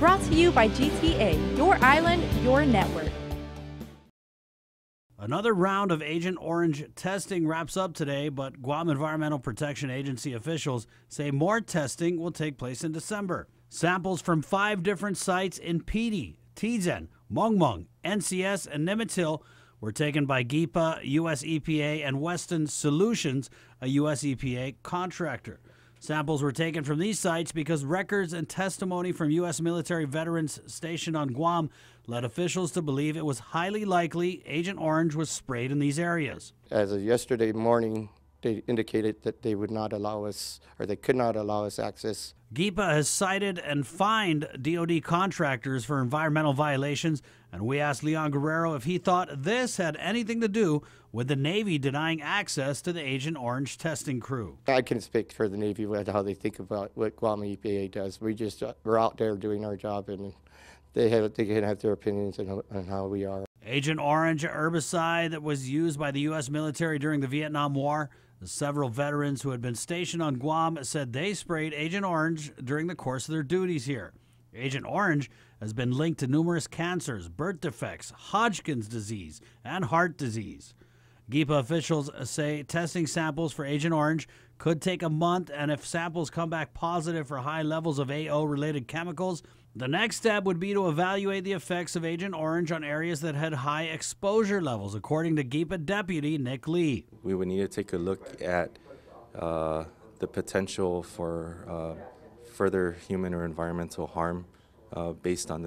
Brought to you by GTA, your island, your network. Another round of Agent Orange testing wraps up today, but Guam Environmental Protection Agency officials say more testing will take place in December. Samples from 5 different sites in Pidi, Tizen, Mongmong, NCS, and Nimitz Hill were taken by GEPA, US EPA, and Weston Solutions, a US EPA contractor. Samples were taken from these sites because records and testimony from U.S. military veterans stationed on Guam led officials to believe it was highly likely Agent Orange was sprayed in these areas. As of yesterday morning, they indicated that they would not allow us, or they could not allow us access. GEPA has cited and fined DoD contractors for environmental violations, and we asked Leon Guerrero if he thought this had anything to do with the Navy denying access to the Agent Orange testing crew. I can speak for the Navy with how they think about what Guam EPA does. We're out there doing our job, and they can have their opinions on how we are. Agent Orange, a herbicide that was used by the U.S. military during the Vietnam War. Several veterans who had been stationed on Guam said they sprayed Agent Orange during the course of their duties here. Agent Orange has been linked to numerous cancers, birth defects, Hodgkin's disease, and heart disease. GEPA officials say testing samples for Agent Orange could take a month, and if samples come back positive for high levels of AO-related chemicals, the next step would be to evaluate the effects of Agent Orange on areas that had high exposure levels, according to GEPA Deputy Nick Lee. We would need to take a look at the potential for further human or environmental harm based on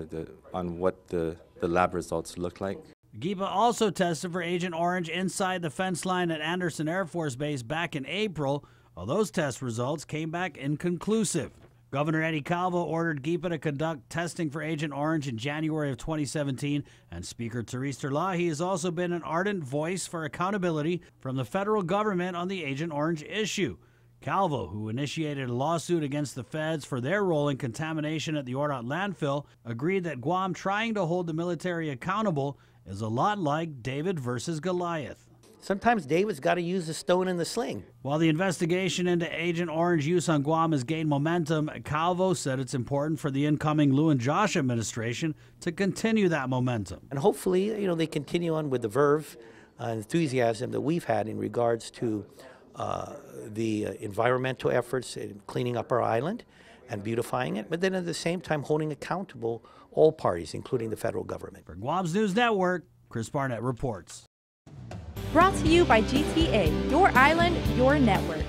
what the lab results look like. GEPA also tested for Agent Orange inside the fence line at Andersen Air Force Base back in April. Well, those test results came back inconclusive. Governor Eddie Calvo ordered GEPA to conduct testing for Agent Orange in January of 2017, and Speaker Therese Terlahi has also been an ardent voice for accountability from the federal government on the Agent Orange issue. Calvo, who initiated a lawsuit against the feds for their role in contamination at the Ordot landfill, agreed that Guam trying to hold the military accountable is a lot like David versus Goliath. Sometimes David's got to use the stone in the sling. While the investigation into Agent Orange use on Guam has gained momentum, Calvo said it's important for the incoming Lou and Josh administration to continue that momentum. And hopefully, they continue on with the verve and enthusiasm that we've had in regards to the environmental efforts in cleaning up our island and beautifying it, but then at the same time holding accountable all parties, including the federal government. For Guam's News Network, Chris Barnett reports. Brought to you by GTA, your island, your network.